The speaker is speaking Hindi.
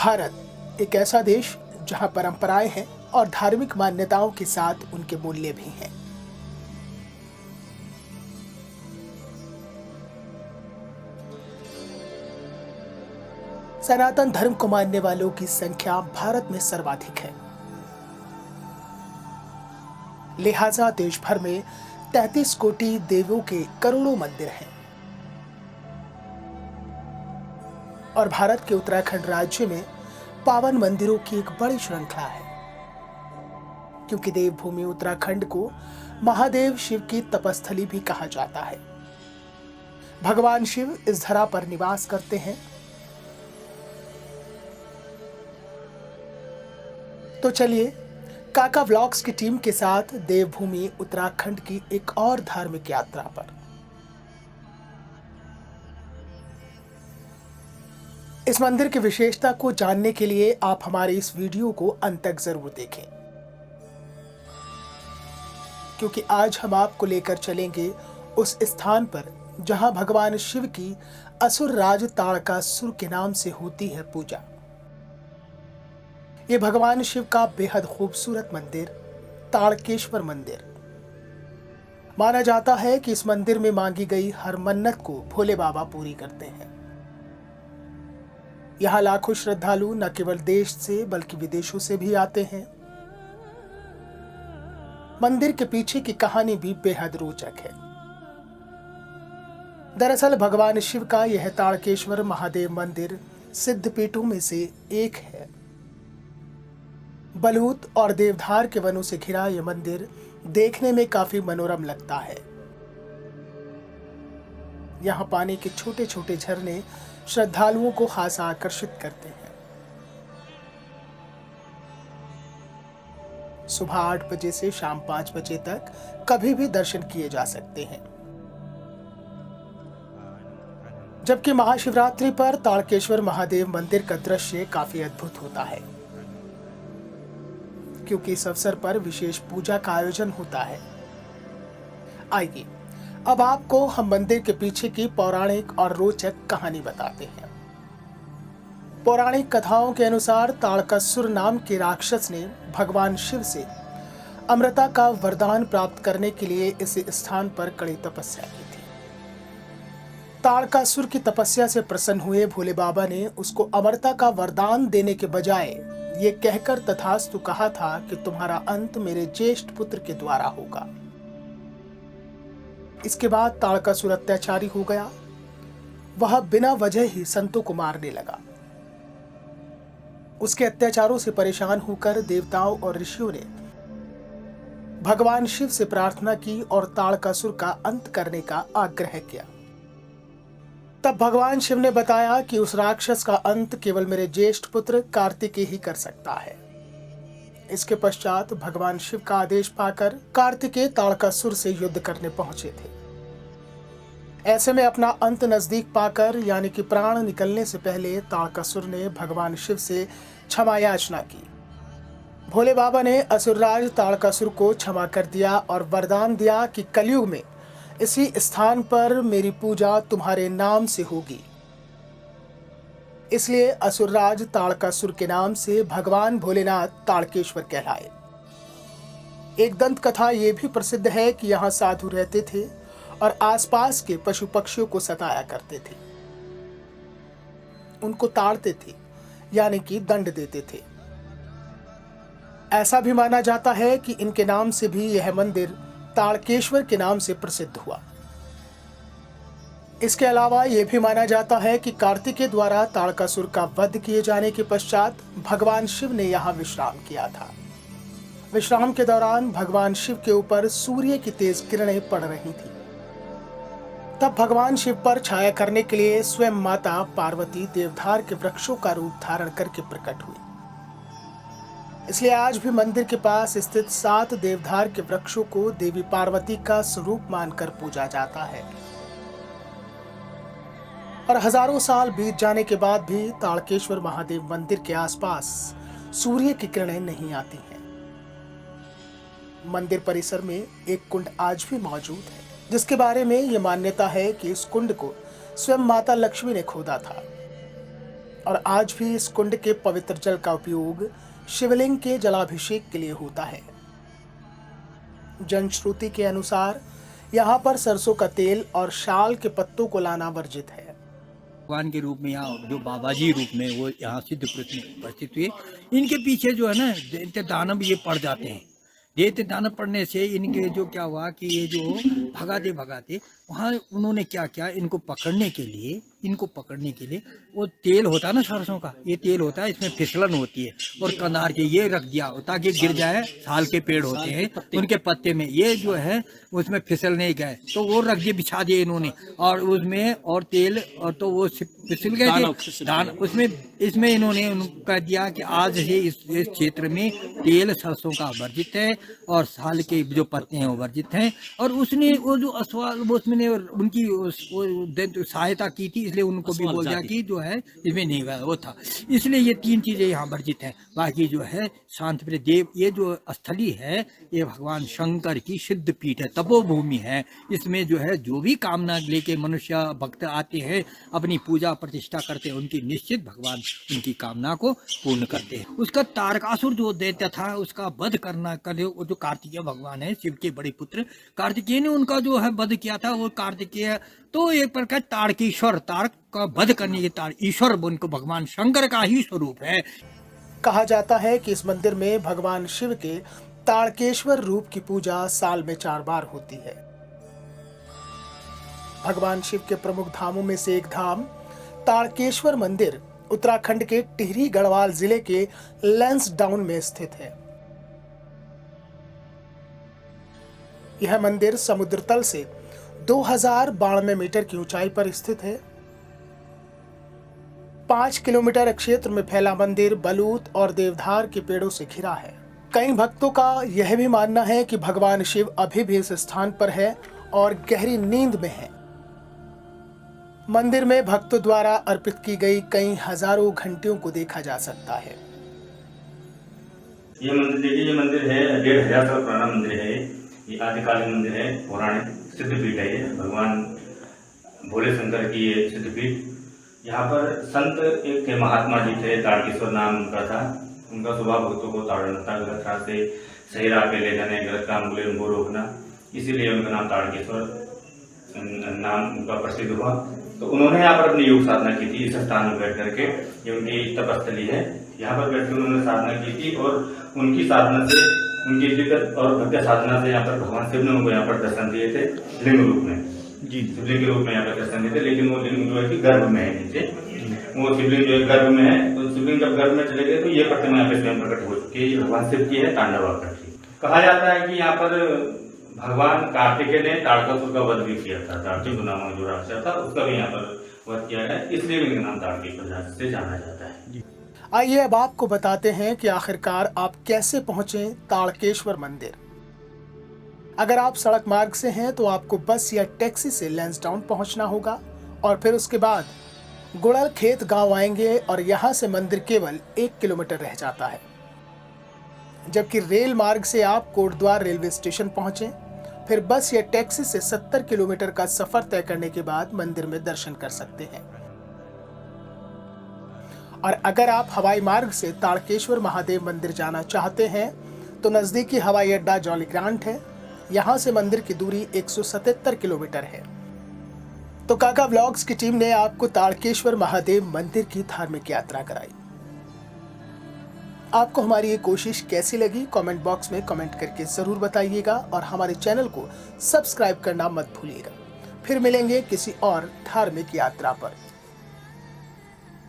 भारत एक ऐसा देश जहां परंपराएं हैं और धार्मिक मान्यताओं के साथ उनके मूल्य भी हैं। सनातन धर्म को मानने वालों की संख्या भारत में सर्वाधिक है। लिहाजा देश भर में 33 कोटि देवों के करोड़ों मंदिर हैं और भारत के उत्तराखंड राज्य में पावन मंदिरों की एक बड़ी श्रृंखला है, क्योंकि देवभूमि उत्तराखंड को महादेव शिव की तपस्थली भी कहा जाता है। भगवान शिव इस धरा पर निवास करते हैं। तो चलिए काका व्लॉग्स की टीम के साथ देवभूमि उत्तराखंड की एक और धार्मिक यात्रा पर। इस मंदिर की विशेषता को जानने के लिए आप हमारे इस वीडियो को अंत तक जरूर देखें, क्योंकि आज हम आपको लेकर चलेंगे उस स्थान पर जहां भगवान शिव की असुर राज ताड़कासुर के नाम से होती है पूजा। ये भगवान शिव का बेहद खूबसूरत मंदिर ताड़केश्वर मंदिर माना जाता है कि इस मंदिर में मांगी गई हर मन्नत को भोले बाबा पूरी करते हैं। यहाँ लाखों श्रद्धालु न केवल देश से बल्कि विदेशों से भी आते हैं। मंदिर के पीछे की कहानी भी बेहद रोचक है। दरअसल भगवान शिव का यह ताड़केश्वर महादेव मंदिर सिद्धपीठों में से एक है। बलूत और देवधार के वनों से घिरा यह मंदिर देखने में काफी मनोरम लगता है। यहाँ पानी के छोटे छोटे झरने श्रद्धालुओं को खासा आकर्षित करते हैं। सुबह 8 बजे से शाम 5 बजे तक कभी भी दर्शन किए जा सकते हैं, जबकि महाशिवरात्रि पर ताड़केश्वर महादेव मंदिर का दृश्य काफी अद्भुत होता है, क्योंकि इस अवसर पर विशेष पूजा का आयोजन होता है। आइए अब आपको हम मंदिर के पीछे की पौराणिक और रोचक कहानी बताते हैं। पौराणिक कथाओं के अनुसार ताड़कासुर नाम के राक्षस ने भगवान शिव से अमृता का वरदान प्राप्त करने के लिए इस स्थान पर कड़ी तपस्या की थी। ताड़कासुर की तपस्या से प्रसन्न हुए भोले बाबा ने उसको अमृता का वरदान देने के बजाय ये कहकर तथास्तु कहा था कि तुम्हारा अंत मेरे ज्येष्ठ पुत्र के द्वारा होगा। इसके बाद ताड़कासुर अत्याचारी हो गया। वह बिना वजह ही संतों को मारने लगा। उसके अत्याचारों से परेशान होकर देवताओं और ऋषियों ने भगवान शिव से प्रार्थना की और ताड़कासुर का अंत करने का आग्रह किया। तब भगवान शिव ने बताया कि उस राक्षस का अंत केवल मेरे ज्येष्ठ पुत्र कार्तिकेय ही कर सकता है। इसके पश्चात भगवान शिव का आदेश पाकर कार्तिकेय ताड़कासुर से युद्ध करने पहुंचे थे। ऐसे में अपना अंत नजदीक पाकर यानी कि प्राण निकलने से पहले ताड़कासुर ने भगवान शिव से क्षमा याचना की। भोले बाबा ने असुरराज ताड़कासुर को क्षमा कर दिया और वरदान दिया कि कलयुग में इसी स्थान पर मेरी पूजा तुम्हारे नाम से होगी। इसलिए असुरराज ताड़कासुर के नाम से भगवान भोलेनाथ ताड़केश्वर कहलाए। एक दंत कथा ये भी प्रसिद्ध है कि यहाँ साधु रहते थे और आसपास के पशु पक्षियों को सताया करते थे, उनको ताड़ते थे यानी कि दंड देते थे। ऐसा भी माना जाता है कि इनके नाम से भी यह मंदिर ताड़केश्वर के नाम से प्रसिद्ध हुआ। इसके अलावा यह भी माना जाता है कि कार्तिकेय द्वारा ताड़कासुर का वध किए जाने के पश्चात भगवान शिव ने यहाँ विश्राम किया था। विश्राम के दौरान भगवान शिव के ऊपर सूर्य की तेज किरणें पड़ रही थी। तब भगवान शिव पर छाया करने के लिए स्वयं माता पार्वती देवधार के वृक्षों का रूप धारण करके प्रकट हुई। इसलिए आज भी मंदिर के पास स्थित 7 देवधार के वृक्षों को देवी पार्वती का स्वरूप मानकर पूजा जाता है। और हजारों साल बीत जाने के बाद भी ताड़केश्वर महादेव मंदिर के आसपास सूर्य की किरणें नहीं आती हैं। मंदिर परिसर में एक कुंड आज भी मौजूद है, जिसके बारे में यह मान्यता है कि इस कुंड को स्वयं माता लक्ष्मी ने खोदा था और आज भी इस कुंड के पवित्र जल का उपयोग शिवलिंग के जलाभिषेक के लिए होता है। जनश्रुति के अनुसार यहाँ पर सरसों का तेल और शाल के पत्तों को लाना वर्जित है। भगवान के रूप में यहाँ जो बाबा जी रूप में वो यहाँ सिद्ध पुरुष में उपस्थित हुए। इनके पीछे जो है ना दैत्य दानव ये पड़ जाते हैं। दैत्य दानव पड़ने से इनके जो क्या हुआ कि ये जो भगाते भगाते वहाँ उन्होंने क्या किया, इनको पकड़ने के लिए वो तेल होता है ना सरसों का, ये तेल होता है, इसमें फिसलन होती है और कनार के ये रख दिया ताकि गिर जाए। साल के पेड़ होते हैं उनके पत्ते में ये जो है उसमें फिसल नहीं गए, तो वो रख दिए, बिछा दिए इन्होंने और उसमें और तेल और तो वो फिसल गए थे दान उसमें। इसमें इन्होंने कह दिया कि आज से इस क्षेत्र में तेल सरसों का वर्जित है और साल के जो पत्ते हैं वो वर्जित हैं। और उसने वो जो असवाल उसमें उनकी सहायता की थी, इसलिए उनको भी बोल दिया कि जो है इसमें नहीं वो था, इसलिए ये 3 चीजें यहाँ वर्जित हैं। बाकी जो है शांतिप्रिय देव ये जो स्थली है ये भगवान शंकर की सिद्ध पीठ है, तपोभूमि है। इसमें जो है जो भी कामना लेके मनुष्य भक्त आते हैं अपनी पूजा प्रतिष्ठा करते हैं, उनकी निश्चित भगवान उनकी कामना को पूर्ण करते हैं। उसका तारकासुर जो दैत्य था उसका वध करना कर जो कार्तिकेय भगवान है, शिव के बड़े पुत्र कार्तिकेय ने उनका जो है वध किया था। वो कार्तिकेय तो एक प्रकार तारकेश्वर, तारक का वध करने के तार ईश्वर उनको भगवान शंकर का ही स्वरूप है। कहा जाता है कि इस मंदिर में भगवान शिव के तारकेश्वर रूप की पूजा साल में 4 बार होती है। भगवान शिव के प्रमुख धामों में से एक धाम तारकेश्वर मंदिर उत्तराखंड के टिहरी गढ़वाल जिले के लैंसडाउन में स्थित है। यह मंदिर समुद्र तल से 2092 मीटर की ऊंचाई पर स्थित है। 5 किलोमीटर क्षेत्र में फैला मंदिर बलूत और देवदार के पेड़ों से घिरा है। कई भक्तों का यह भी मानना है कि भगवान शिव अभी भी इस स्थान पर है और गहरी नींद में है। मंदिर में भक्तों द्वारा अर्पित की गई कई हजारों घंटियों को देखा जा सकता है। ये मंदिर देखिए, ये मंदिर है 1500 साल पुराना मंदिर है। ये आदिकालीन मंदिर है, पौराणिक सिद्धपीठ है। ये भगवान भोले शंकर की ये सिद्धपीठ। यहाँ पर संत एक महात्मा जी थे, तारकेश्वर नाम उनका था। उनका स्वभाव भक्तों को ताड़ना था, गलत राह से सही राह पे ले जाने, गलत काम बोले उनको रोकना, इसीलिए उनका नाम तारकेश्वर नाम उनका प्रसिद्ध हुआ। तो उन्होंने यहाँ पर अपनी योग साधना की थी। इस स्थान में बैठ करके, ये उनकी तपस्थली है, यहाँ पर बैठ कर उन्होंने साधना की थी और उनकी साधना से, उनकी जिद्दत और भक्ति साधना से यहाँ पर भगवान शिव ने उनको यहाँ पर दर्शन दिए थे लिंग रूप में जी, शिवलिंग के रूप में यहाँ पर दर्शन दिए थे। लेकिन वो लिंग जो है कि गर्भ में है नीचे, वो शिवलिंग जो है गर्भ में है। तो शिवलिंग जब गर्भ में चले गए तो ये प्रतिमा यहाँ पे स्वयं प्रकट हो चुकी है। ये भगवान शिव की है, तांडव आकृति। कहा जाता है कि यहाँ पर भगवान कार्तिकेय ने तारकासुर का वध भी किया था। तारकेश्वर नामक जो राजा था उसका भी यहाँ पर वध किया गया, इसलिए इनका नाम तारकेश्वर से जाना जाता है। आइए अब आपको बताते हैं कि आखिरकार आप कैसे पहुंचे तारकेश्वर मंदिर। अगर आप सड़क मार्ग से हैं तो आपको बस या टैक्सी से लैंसडाउन पहुंचना होगा और फिर उसके बाद गुड़ल खेत गांव आएंगे और यहां से मंदिर केवल 1 किलोमीटर रह जाता है। जबकि रेल मार्ग से आप कोटद्वार रेलवे स्टेशन पहुंचे, फिर बस या टैक्सी से 70 किलोमीटर का सफर तय करने के बाद मंदिर में दर्शन कर सकते हैं। और अगर आप हवाई मार्ग से तारकेश्वर महादेव मंदिर जाना चाहते हैं तो नजदीकी हवाई अड्डा जॉलीग्रांट है। यहां से मंदिर की दूरी 177 किलोमीटर है। तो काका व्लॉग्स की टीम ने आपको तारकेश्वर महादेव मंदिर की धार्मिक यात्रा कराई। आपको हमारी ये कोशिश कैसी लगी कमेंट बॉक्स में कमेंट करके जरूर बताइएगा और हमारे चैनल को सब्सक्राइब करना मत भूलिएगा। फिर मिलेंगे किसी और धार्मिक यात्रा पर।